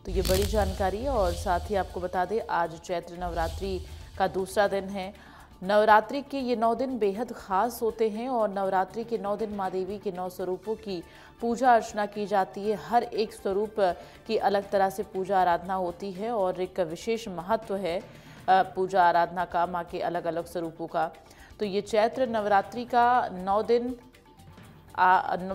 तो ये बड़ी जानकारी है। और साथ ही आपको बता दें, आज चैत्र नवरात्रि का दूसरा दिन है। नवरात्रि के ये 9 दिन बेहद खास होते हैं और नवरात्रि के 9 दिन माँ देवी के 9 स्वरूपों की पूजा अर्चना की जाती है। हर एक स्वरूप की अलग तरह से पूजा आराधना होती है और एक विशेष महत्व है पूजा आराधना का, माँ के अलग अलग स्वरूपों का। तो ये चैत्र नवरात्रि का 9 दिन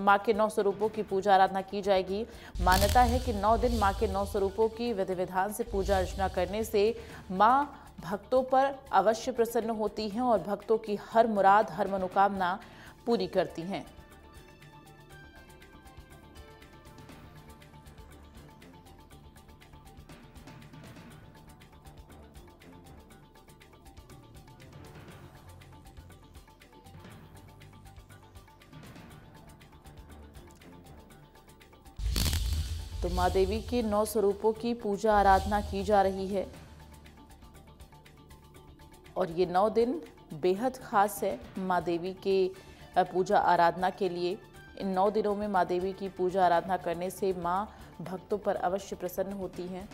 माँ के 9 स्वरूपों की पूजा आराधना की जाएगी। मान्यता है कि 9 दिन माँ के 9 स्वरूपों की विधि विधान से पूजा अर्चना करने से माँ भक्तों पर अवश्य प्रसन्न होती हैं और भक्तों की हर मुराद, हर मनोकामना पूरी करती हैं। तो माँ देवी के 9 स्वरूपों की पूजा आराधना की जा रही है और ये 9 दिन बेहद खास है माँ देवी के पूजा आराधना के लिए। इन 9 दिनों में माँ देवी की पूजा आराधना करने से माँ भक्तों पर अवश्य प्रसन्न होती हैं।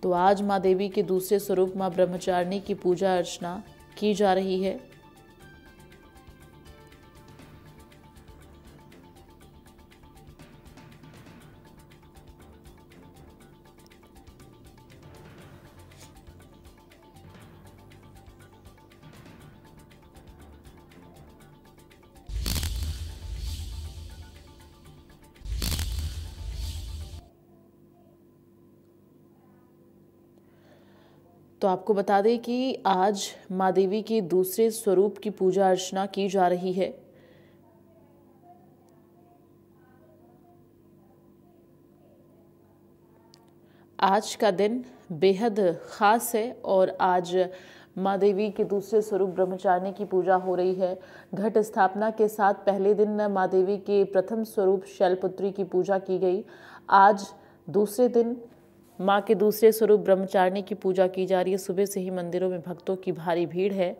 तो आज माँ देवी के दूसरे स्वरूप माँ ब्रह्मचारिणी की पूजा अर्चना की जा रही है। तो आपको बता दें कि आज माँ देवी के दूसरे स्वरूप की पूजा अर्चना की जा रही है। आज का दिन बेहद खास है और आज माँ देवी के दूसरे स्वरूप ब्रह्मचारिणी की पूजा हो रही है। घट स्थापना के साथ पहले दिन माँ देवी के प्रथम स्वरूप शैलपुत्री की पूजा की गई। आज दूसरे दिन माँ के दूसरे स्वरूप ब्रह्मचारिणी की पूजा की जा रही है। सुबह से ही मंदिरों में भक्तों की भारी भीड़ है।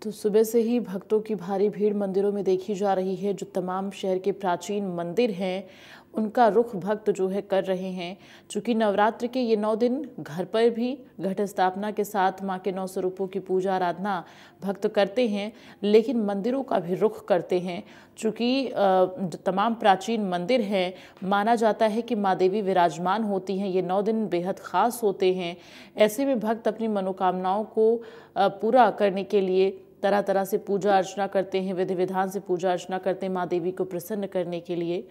तो सुबह से ही भक्तों की भारी भीड़ मंदिरों में देखी जा रही है। जो तमाम शहर के प्राचीन मंदिर हैं उनका रुख भक्त जो है कर रहे हैं। चूँकि नवरात्र के ये 9 दिन घर पर भी घट स्थापना के साथ माँ के 9 स्वरूपों की पूजा आराधना भक्त करते हैं, लेकिन मंदिरों का भी रुख करते हैं। चूँकि जो तमाम प्राचीन मंदिर हैं, माना जाता है कि माँ देवी विराजमान होती हैं। ये 9 दिन बेहद खास होते हैं। ऐसे में भक्त अपनी मनोकामनाओं को पूरा करने के लिए तरह तरह से पूजा अर्चना करते हैं, विधि विधान से पूजा अर्चना करते हैं माँ देवी को प्रसन्न करने के लिए।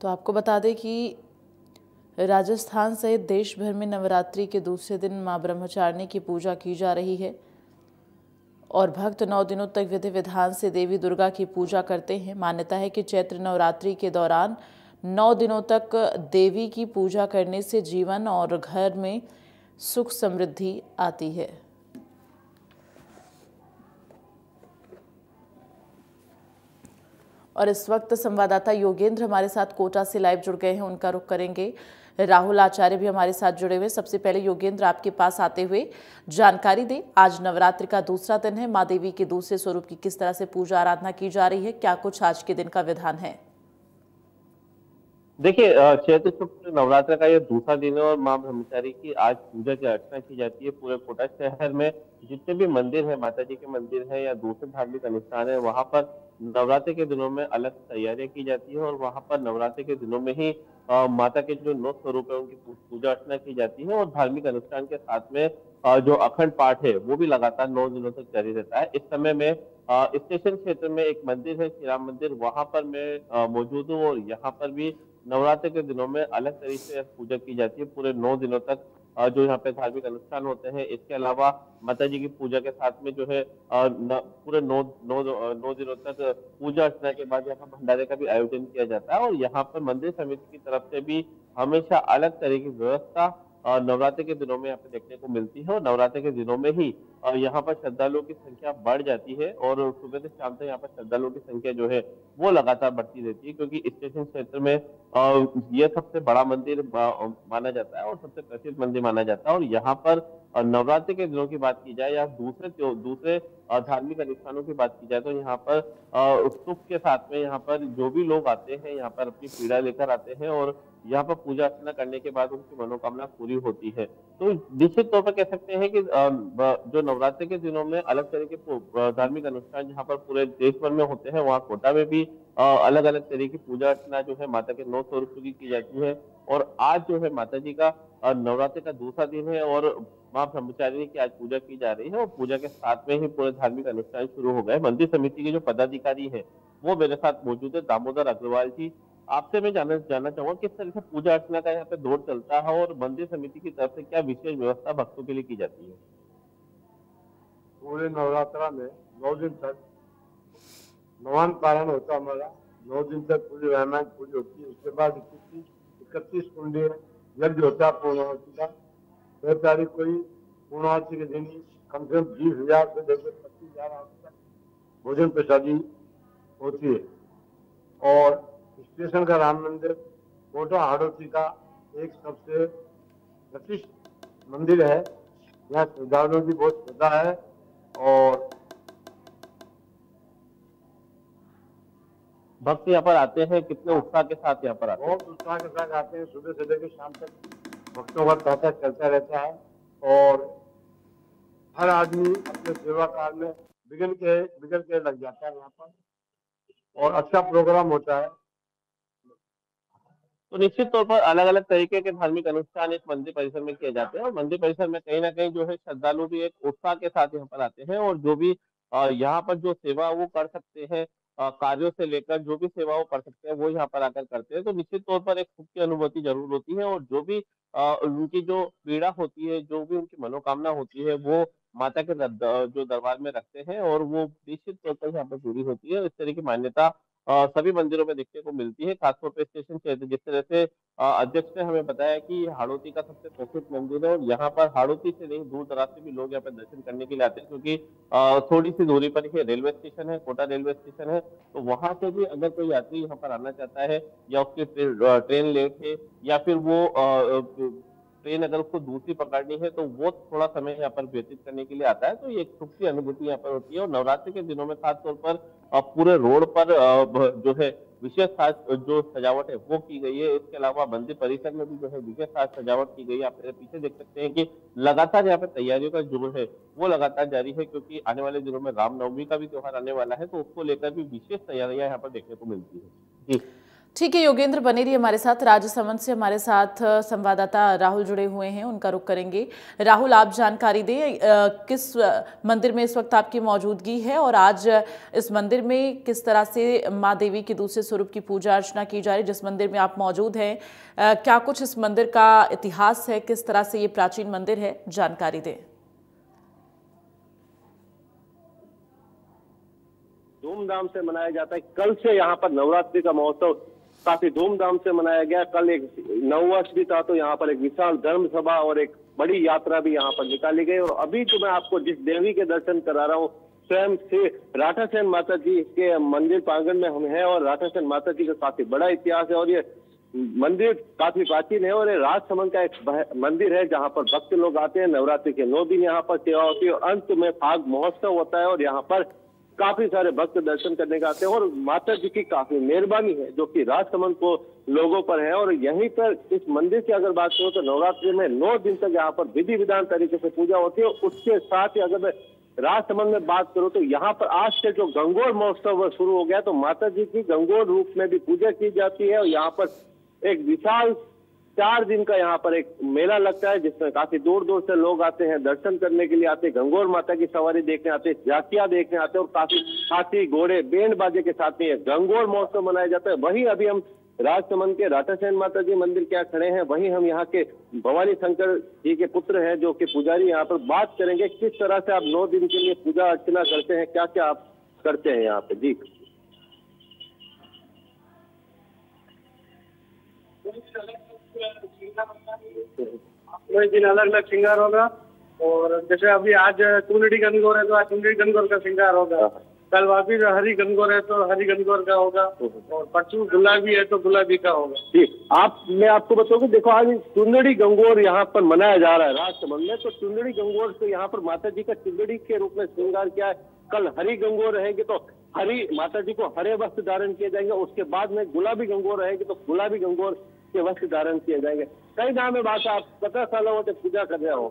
तो आपको बता दें कि राजस्थान सहित देश भर में नवरात्रि के दूसरे दिन माँ ब्रह्मचारिणी की पूजा की जा रही है और भक्त 9 दिनों तक विधि विधान से देवी दुर्गा की पूजा करते हैं। मान्यता है कि चैत्र नवरात्रि के दौरान 9 दिनों तक देवी की पूजा करने से जीवन और घर में सुख समृद्धि आती है। और इस वक्त संवाददाता योगेंद्र हमारे साथ कोटा से लाइव जुड़ गए हैं, उनका रुख करेंगे। राहुल आचार्य भी हमारे साथ जुड़े हुए। सबसे पहले योगेंद्र, आपके पास आते हुए जानकारी दें, आज नवरात्रि का दूसरा दिन है, माँ देवी के दूसरे स्वरूप की किस तरह से पूजा आराधना की जा रही है, क्या कुछ आज के दिन का विधान है? देखिए, चैत्र शुक्ल नवरात्र का ये दूसरा दिन है और मां ब्रह्मचारी की आज पूजा की अर्चना की जाती है। पूरे कोटा शहर में जितने भी मंदिर है, माता जी के मंदिर है या दूसरे धार्मिक अनुष्ठान है, वहां पर नवरात्रि के दिनों में अलग तैयारियां की जाती है और वहां पर नवरात्रि के दिनों में ही माता के जो 9 स्वरूप है उनकी पूजा अर्चना की जाती है और धार्मिक अनुष्ठान के साथ में जो अखंड पाठ है वो भी लगातार 9 दिनों तक जारी रहता है। इस समय में स्टेशन क्षेत्र में एक मंदिर है, श्री राम मंदिर, वहां पर मैं मौजूद हूँ और यहाँ पर भी नवरात्र के दिनों में अलग तरीके से पूजा की जाती है। पूरे 9 दिनों तक जो यहाँ पे धार्मिक अनुष्ठान होते हैं, इसके अलावा माता जी की पूजा के साथ में जो है पूरे 9 दिनों तक पूजा अर्चना के बाद यहाँ पर भंडारे का भी आयोजन किया जाता है और यहाँ पर मंदिर समिति की तरफ से भी हमेशा अलग तरह की व्यवस्था नवरात्रि के दिनों में यहाँ पे देखने को मिलती है और नवरात्रि के दिनों में ही यहाँ पर श्रद्धालुओं की संख्या बढ़ जाती है और सुबह से शाम तक यहाँ पर श्रद्धालुओं की संख्या जो है वो लगातार बढ़ती रहती है, क्योंकि स्टेशन क्षेत्र में ये सबसे बड़ा मंदिर माना जाता है और सबसे प्रसिद्ध मंदिर माना जाता है। और यहाँ पर नवरात्रि के दिनों की बात की जाए या दूसरे धार्मिक अनुष्ठानों की बात की जाए तो यहाँ पर सुख के साथ में यहाँ पर जो भी लोग आते हैं यहाँ पर अपनी पीड़ा लेकर आते हैं और यहाँ पर पूजा अर्चना करने के बाद उनकी मनोकामना पूरी होती है। तो निश्चित तौर पर कह सकते हैं कि जो नवरात्रि के दिनों में अलग तरह के धार्मिक अनुष्ठान जहाँ पर पूरे देश भर में होते हैं, वहाँ कोटा में भी अलग अलग तरह की पूजा अर्चना जो है माता के 9 स्वरूपों की जाती है। और आज जो है माता जी का नवरात्रि का दूसरा दिन है और मां ब्रह्मचारिणी की आज पूजा की जा रही है और पूजा के साथ में ही पूरे धार्मिक अनुष्ठान शुरू हो गए। मंदिर समिति के जो पदाधिकारी है वो मेरे साथ मौजूद है, दामोदर अग्रवाल जी। आपसे मैं जानना चाहूंगा किस तरह से पूजा अर्चना का यहाँ पे दौर चलता है और मंदिर समिति की तरफ से क्या विशेष व्यवस्था भक्तों के लिए की जाती है? पूरे नवरात्रा में 9 दिन तक नवान पारण होता है हमारा। 9 दिन तक पूरी रामायण पूरी होती है। उसके बाद 31 कुंडी यज्ञ होता है पूर्णावती का। 6 तारीख को ही पूर्णावती के दिन कम से कम 20,000 से लेकर 25,000 तक भोजन प्रसादी होती है। और स्टेशन का राम मंदिर कोटा हाड़ौती का एक सबसे प्रतिष्ठित मंदिर है। यहाँ श्रद्धालुओं की बहुत श्रद्धा है और भक्त यहाँ पर आते हैं, कितने उत्साह के साथ यहाँ पर आते हैं? बहुत उत्साह के साथ आते हैं। सुबह से लेकर शाम तक भक्तों का तांता चलता रहता है और हर आदमी अपने सेवा काल में बिगड़ के लग जाता है यहाँ पर और अच्छा प्रोग्राम होता है। तो निश्चित तौर पर अलग अलग तरीके के धार्मिक अनुष्ठान इस मंदिर परिसर में किए जाते हैं और मंदिर परिसर में कहीं ना कहीं जो है श्रद्धालु भी एक उत्साह के साथ यहाँ पर आते हैं और जो भी यहाँ पर जो सेवा वो कर सकते हैं, कार्यों से लेकर जो भी सेवा वो कर सकते हैं वो यहाँ पर आकर करते हैं। तो निश्चित तौर पर एक सुख की अनुभूति जरूर होती है और जो भी उनकी जो पीड़ा होती है, जो भी उनकी मनोकामना होती है वो माता के जो दरबार में रखते हैं और वो निश्चित तौर पर यहाँ पर पूरी होती है। इस तरह की मान्यता सभी मंदिरों में देखने को मिलती है, खासतौर पर स्टेशन क्षेत्र। जिस तरह से अध्यक्ष ने हमें बताया कि हाड़ौती का सबसे प्रसिद्ध मंदिर है और यहाँ पर हाड़ौती से नहीं दूर दराज से भी लोग यहाँ पर दर्शन करने के लिए आते हैं, क्योंकि थोड़ी सी दूरी पर ही रेलवे स्टेशन है, कोटा रेलवे स्टेशन है। तो वहां से भी अगर कोई यात्री यहाँ पर आना चाहता है या उसकी ट्रेन लेट है या फिर वो ट्रेन अगर उसको दूसरी पकड़नी है तो वो थोड़ा समय यहाँ पर व्यतीत करने के लिए आता है। तो ये एक सुख की अनुभूति यहाँ पर होती है और नवरात्रि के दिनों में खासतौर पर पूरे रोड पर जो है विशेष खास जो सजावट है वो की गई है। इसके अलावा मंदिर परिसर में भी जो है विशेष खास सजावट की गई है। आप मेरे पीछे देख सकते हैं कि लगातार यहाँ पे तैयारियों का जो है वो लगातार जारी है, क्योंकि आने वाले दिनों में रामनवमी का भी त्योहार आने वाला है, तो उसको लेकर भी विशेष तैयारियां यहाँ पर देखने को मिलती है। जी ठीक है योगेंद्र, बने रहिए हमारे साथ। राजसमंद से हमारे साथ संवाददाता राहुल जुड़े हुए हैं, उनका रुख करेंगे। राहुल, आप जानकारी दें किस मंदिर में इस वक्त आपकी मौजूदगी है और आज इस मंदिर में किस तरह से माँ देवी के दूसरे स्वरूप की पूजा अर्चना की जा रही है। जिस मंदिर में आप मौजूद हैं, क्या कुछ इस मंदिर का इतिहास है, किस तरह से ये प्राचीन मंदिर है, जानकारी दें। धूमधाम से मनाया जाता है। कल से यहाँ पर नवरात्रि का महोत्सव काफी धूमधाम से मनाया गया। कल एक नववर्ष भी था, तो यहाँ पर एक विशाल धर्म सभा और एक बड़ी यात्रा भी यहाँ पर निकाली गई। और अभी तो मैं आपको जिस देवी के दर्शन करा रहा हूँ, स्वयं से राठासेन माता जी के मंदिर प्रांगण में हम हैं। और राठासेन माता जी का काफी बड़ा इतिहास है और ये मंदिर काफी प्राचीन है और ये राजसमंद का एक मंदिर है जहाँ पर भक्त लोग आते हैं। नवरात्रि के 9 दिन यहाँ पर सेवा होती है और अंत में फाग महोत्सव होता है और यहाँ पर काफी सारे भक्त दर्शन करने के आते हैं। और माता जी की काफी मेहरबानी है जो कि राजसमंद को लोगों पर है। और यहीं पर इस मंदिर की अगर बात करूं तो नवरात्रि में 9 दिन तक यहाँ पर विधि विधान तरीके से पूजा होती है। उसके साथ ही अगर मैं राजसमंद में बात करूं तो यहाँ पर आज से जो गंगोर महोत्सव शुरू हो गया, तो माता जी की गंगोर रूप में भी पूजा की जाती है। और यहाँ पर एक विशाल 4 दिन का यहाँ पर एक मेला लगता है जिसमें काफी दूर दूर से लोग आते हैं, दर्शन करने के लिए आते हैं, गंगोर माता की सवारी देखने आते हैं, झांकियां देखने आते हैं और काफी हाथी घोड़े बैंड बाजे के साथ में गंगोर महोत्सव मनाया जाता है। वहीं अभी हम राजसमंद के राठासेन माता जी मंदिर क्या खड़े हैं, वहीं हम यहाँ के भवानी शंकर जी के पुत्र हैं जो कि पुजारी, यहाँ पर बात करेंगे किस तरह से आप 9 दिन के लिए पूजा अर्चना करते हैं, क्या क्या आप करते हैं यहाँ पे। जी कोई दिन अलग अलग श्रृंगार होगा। और जैसे अभी आज चुनरी गणगौर है तो आज चुनरी गणगौर का श्रृंगार होगा। कल वापिस हरी गणगौर है तो हरी गणगौर का होगा। और परसों गुलाबी है तो गुलाबी का होगा। जी मैं आपको बताऊँ, देखो आज चुंदड़ी गंगोर यहाँ पर मनाया जा रहा है राजसमंद में। तो चुंदड़ी गंगोर से यहाँ पर माता जी का चुंदड़ी के रूप में श्रृंगार किया है। कल हरी गंगोर रहेगी तो हरी माता जी को हरे वस्त्र धारण किए जाएंगे। उसके बाद में गुलाबी गंगोर रहेगी तो गुलाबी गंगोर के वस्त्र धारण किए जाएंगे। कई नाम है बात, आप 50 सालों से पूजा कर रहे हो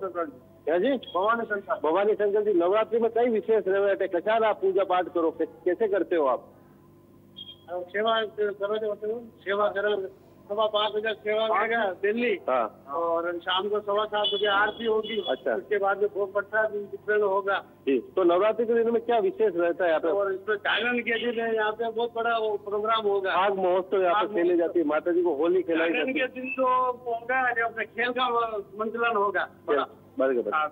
क्या जी? भवानी शंकर जी नवरात्रि में कई विशेष रहे, कचार आप पूजा पाठ करो, कैसे करते हो आप? सेवा करो 5:15 बजे सेवा करेगा दिल्ली। हाँ। और शाम को 7:15 बजे आरती होगी। अच्छा। उसके बाद में भोग प्रसाद होगा। जी, तो नवरात्रि के दिन में क्या विशेष रहता है यहाँ पे? और इसमें चाइल्ड के दिन यहाँ पे बहुत बड़ा प्रोग्राम होगा। आग महोत्सव यहाँ पे खेली जाती है, माता जी को होली खिलाई जाती है। के दिन तो होगा जब खेल का मंचलन होगा।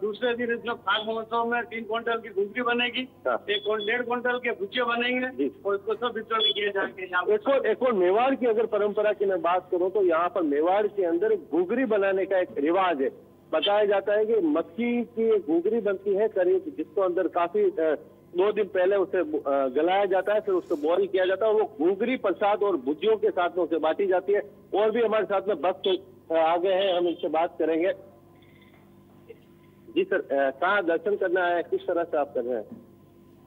दूसरे दिन इसमें फाग महोत्सव में 3 क्विंटल की घुघरी बनेगी, 1.5 क्विंटल के भुजिया बनेंगे और इसको सब वितरण किए जाएंगे। एक और मेवाड़ की अगर परंपरा की मैं बात करूं तो यहाँ पर मेवाड़ के अंदर घुघरी बनाने का एक रिवाज है। बताया जाता है कि मक्की की घुघरी बनती है करीब, जिसको अंदर काफी 2 दिन पहले उसे गलाया जाता है, फिर उसको बॉईल किया जाता है और वो घुघरी प्रसाद और भुजियों के साथ में उसे बांटी जाती है। और भी हमारे साथ में भक्त आ गए हैं, हम इनसे बात करेंगे। जी सर, कहाँ दर्शन करना है, किस तरह से आप कर रहे हैं?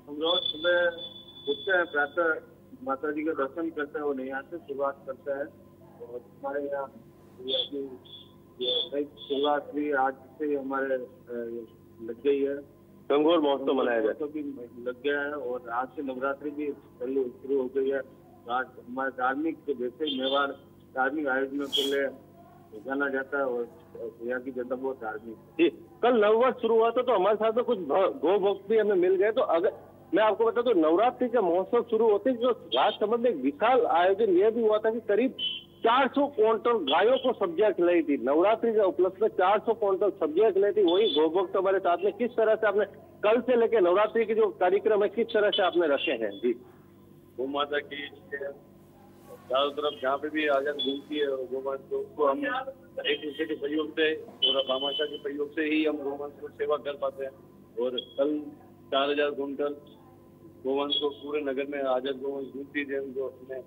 हम रोज सुबह उठते हैं, प्रातः माता जी का दर्शन करते हैं और यहाँ से शुरुआत करते हैं। और हमारे यहाँ शुरुआत भी आज से हमारे लग गई है। गंगोर महोत्सव मनाया गया तो भी लग गया है और आज से नवरात्रि भी शुरू हो गई है। आज हमारे धार्मिक जैसे मेवाड़ धार्मिक आयोजनों के लिए जाना जाता है और यहाँ की जनता बहुत धार्मिक। जी, कल नववर्ष शुरू हुआ था तो हमारे साथ में कुछ गो भक्त भी हमें मिल गए। तो अगर मैं आपको बता दूं, नवरात्रि का महोत्सव शुरू होते जो राजसमंद में एक विशाल आयोजन यह भी हुआ था कि करीब 400 क्विंटल गायों को सब्जियां खिलाई थी। नवरात्रि के उपलक्ष्य में 400 क्विंटल सब्जियां खिलाई थी। वही गो भक्त हमारे साथ में, किस तरह से आपने कल से लेकर नवरात्रि के जो कार्यक्रम है किस तरह से आपने रखे हैं? जी, गौ माता की चारों तरफ जहाँ पे भी आजाद घूमती है गोमांस को, उसको हम एक दूसरे के सहयोग से और भामाशाह के सहयोग से ही हम गोमांस को सेवा कर पाते हैं। और कल 4000 क्विंटल गोमांस को पूरे नगर में आजाद गोमांस घूमती है, जो उसमें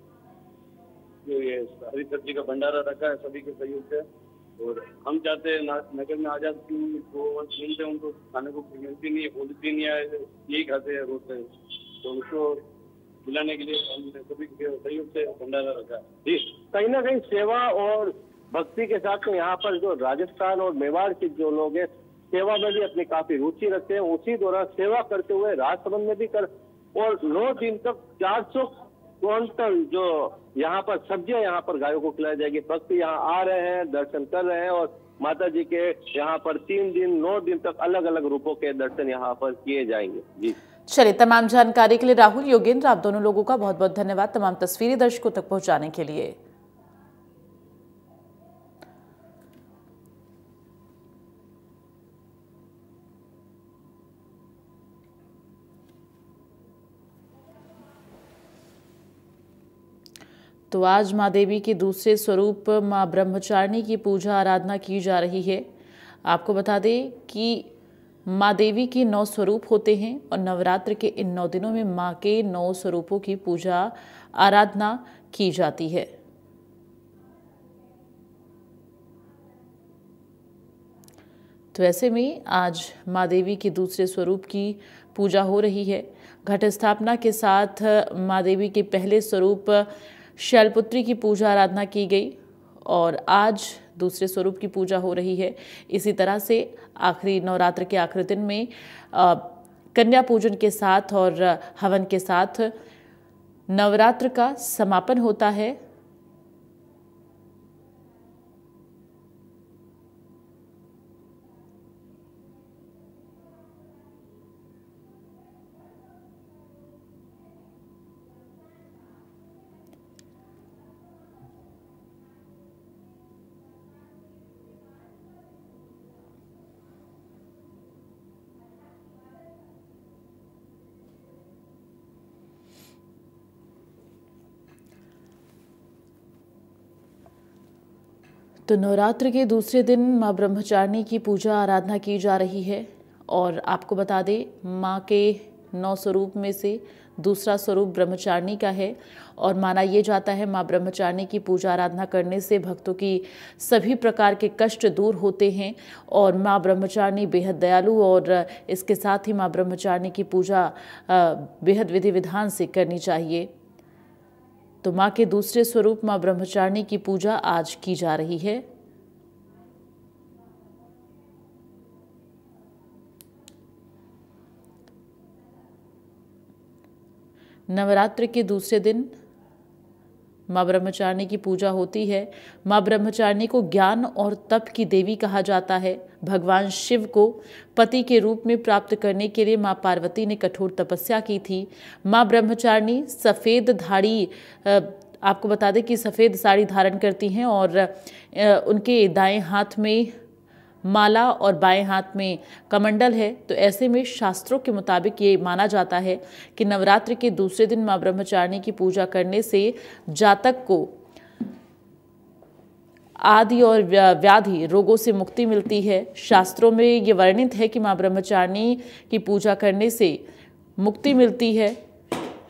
जो ये हरी सब्जी का भंडारा रखा है सभी के सहयोग से। और हम चाहते हैं नगर में आजाद गोमांस मिलते हैं, उनको खाने को मिलती नहीं है, बोलती नहीं है, यही खाते हैं रोज से। तो उसको मिलाने के लिए हमने सभी के सहयोग से भंडारा रखा है। जी, कहीं ना कहीं सेवा और भक्ति के साथ में यहाँ पर जो राजस्थान और मेवाड़ के जो लोग हैं सेवा में भी अपनी काफी रुचि रखते हैं। उसी दौरान सेवा करते हुए राजसमंद में भी कर और 9 दिन तक 400 क्विंटल जो यहाँ पर सब्जियां यहाँ पर गायों को खिलाई जाएगी। भक्त यहाँ आ रहे हैं, दर्शन कर रहे हैं और माता जी के यहाँ पर 3 दिन 9 दिन तक अलग अलग रूपों के दर्शन यहाँ पर किए जाएंगे। जी चलिए, तमाम जानकारी के लिए राहुल, योगेंद्र, आप दोनों लोगों का बहुत बहुत धन्यवाद तमाम तस्वीरें दर्शकों तक पहुंचाने के लिए। तो आज माँ देवी के दूसरे स्वरूप माँ ब्रह्मचारिणी की पूजा आराधना की जा रही है। आपको बता दें कि माँ देवी के 9 स्वरूप होते हैं और नवरात्र के इन 9 दिनों में माँ के 9 स्वरूपों की पूजा आराधना की जाती है। तो ऐसे में आज माँ देवी के दूसरे स्वरूप की पूजा हो रही है। घट स्थापना के साथ माँ देवी के पहले स्वरूप शैलपुत्री की पूजा आराधना की गई और आज दूसरे स्वरूप की पूजा हो रही है। इसी तरह से आखिरी नवरात्र के आखिरी दिन में कन्या पूजन के साथ और हवन के साथ नवरात्र का समापन होता है। तो नवरात्र के दूसरे दिन माँ ब्रह्मचारिणी की पूजा आराधना की जा रही है और आपको बता दें माँ के 9 स्वरूप में से दूसरा स्वरूप ब्रह्मचारिणी का है और माना ये जाता है माँ ब्रह्मचारिणी की पूजा आराधना करने से भक्तों की सभी प्रकार के कष्ट दूर होते हैं और माँ ब्रह्मचारिणी बेहद दयालु और इसके साथ ही माँ ब्रह्मचारिणी की पूजा बेहद विधि विधान से करनी चाहिए। तो माँ के दूसरे स्वरूप माँ ब्रह्मचारिणी की पूजा आज की जा रही है। नवरात्र के दूसरे दिन माँ ब्रह्मचारिणी की पूजा होती है। माँ ब्रह्मचारिणी को ज्ञान और तप की देवी कहा जाता है। भगवान शिव को पति के रूप में प्राप्त करने के लिए माँ पार्वती ने कठोर तपस्या की थी। माँ ब्रह्मचारिणी सफ़ेद धाड़ी आपको बता दें कि सफ़ेद साड़ी धारण करती हैं और उनके दाएं हाथ में माला और बाएं हाथ में कमंडल है। तो ऐसे में शास्त्रों के मुताबिक ये माना जाता है कि नवरात्र के दूसरे दिन माँ ब्रह्मचारिणी की पूजा करने से जातक को आदि और व्याधि रोगों से मुक्ति मिलती है। शास्त्रों में ये वर्णित है कि माँ ब्रह्मचारिणी की पूजा करने से मुक्ति मिलती है।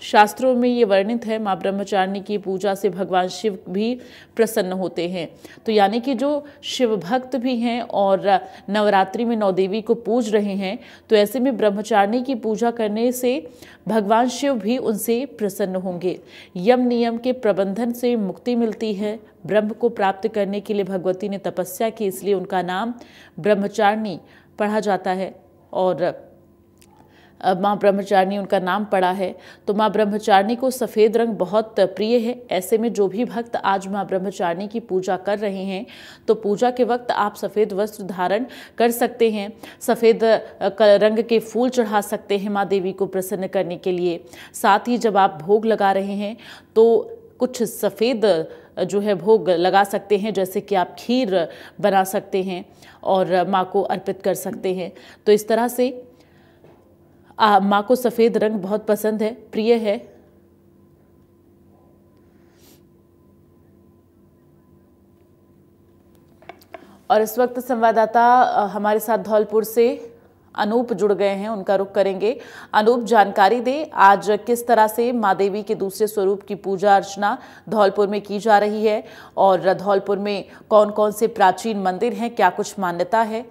शास्त्रों में ये वर्णित है माँ ब्रह्मचारिणी की पूजा से भगवान शिव भी प्रसन्न होते हैं। तो यानी कि जो शिव भक्त भी हैं और नवरात्रि में 9 देवी को पूज रहे हैं, तो ऐसे में ब्रह्मचारिणी की पूजा करने से भगवान शिव भी उनसे प्रसन्न होंगे। यम नियम के प्रबंधन से मुक्ति मिलती है। ब्रह्म को प्राप्त करने के लिए भगवती ने तपस्या की, इसलिए उनका नाम ब्रह्मचारिणी पढ़ा जाता है और माँ ब्रह्मचारिणी उनका नाम पड़ा है। तो माँ ब्रह्मचारिणी को सफ़ेद रंग बहुत प्रिय है। ऐसे में जो भी भक्त आज माँ ब्रह्मचारिणी की पूजा कर रहे हैं, तो पूजा के वक्त आप सफ़ेद वस्त्र धारण कर सकते हैं, सफ़ेद रंग के फूल चढ़ा सकते हैं माँ देवी को प्रसन्न करने के लिए। साथ ही जब आप भोग लगा रहे हैं तो कुछ सफ़ेद जो है भोग लगा सकते हैं, जैसे कि आप खीर बना सकते हैं और माँ को अर्पित कर सकते हैं। तो इस तरह से माँ को सफ़ेद रंग बहुत पसंद है, प्रिय है। और इस वक्त संवाददाता हमारे साथ धौलपुर से अनूप जुड़ गए हैं, उनका रुख करेंगे। अनूप, जानकारी दे आज किस तरह से माँ देवी के दूसरे स्वरूप की पूजा अर्चना धौलपुर में की जा रही है और धौलपुर में कौन कौन से प्राचीन मंदिर हैं, क्या कुछ मान्यता है?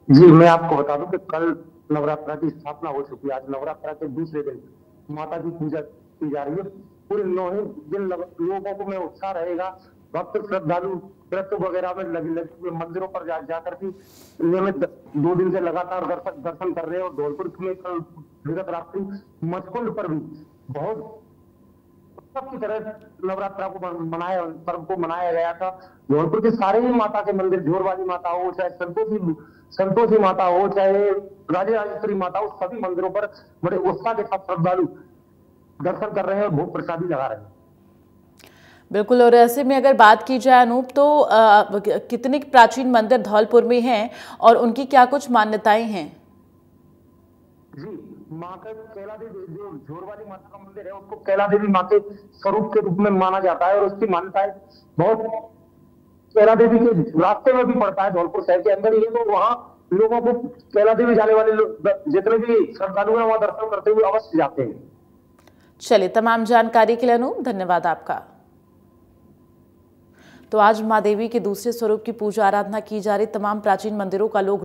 जी, मैं आपको बता दूं कि कल नवरात्रा की स्थापना हो चुकी है। आज नवरात्रा के दूसरे दिन माता की पूजा की जा रही है। पूरे 9 दिन लोगों को में उत्साह रहेगा। भक्त श्रद्धालु व्रत वगैरह में लगे मंदिरों पर जाकर के नियमित 2 दिन से लगातार दर्शन कर रहे हैं। और धौलपुर में कल विगत रात्रि मचकुंड पर भी बहुत सबकी तरह नवरात्रा को पर्व को मनाया गया था। धौलपुर के सारे ही माता के मंदिर, झोरवाली माता हो, चाहे संतोषी माता हो, चाहे राजेश्वरी माता हो, सभी मंदिरों पर बड़े उत्साह के साथ श्रद्धालु दर्शन कर रहे हैं और भोग प्रसादी लगा रहे हैं। बिल्कुल। और ऐसे में अगर बात की जाए अनूप, तो कितने प्राचीन मंदिर धौलपुर में हैं और उनकी क्या कुछ मान्यताएं हैं? जी, माँ का कैला देवी, जो झोर वाली माता का मंदिर है, उसको कैला देवी माँ के स्वरूप के रूप में माना जाता है और उसकी मान्यता है बहुत। कैला देवी के रास्ते में भी पड़ता है, धौलपुर शहर के अंदर ही है, तो वहाँ लोगों को कैला देवी जाने वाले लोग जितने भी श्रद्धालु हैं वहाँ दर्शन करते हुए अवश्य जाते हैं। चलिए, तमाम जानकारी के लिए अनूप धन्यवाद आपका। तो आज माँ देवी के दूसरे स्वरूप की पूजा आराधना की जा रही। तमाम प्राचीन मंदिरों का लोग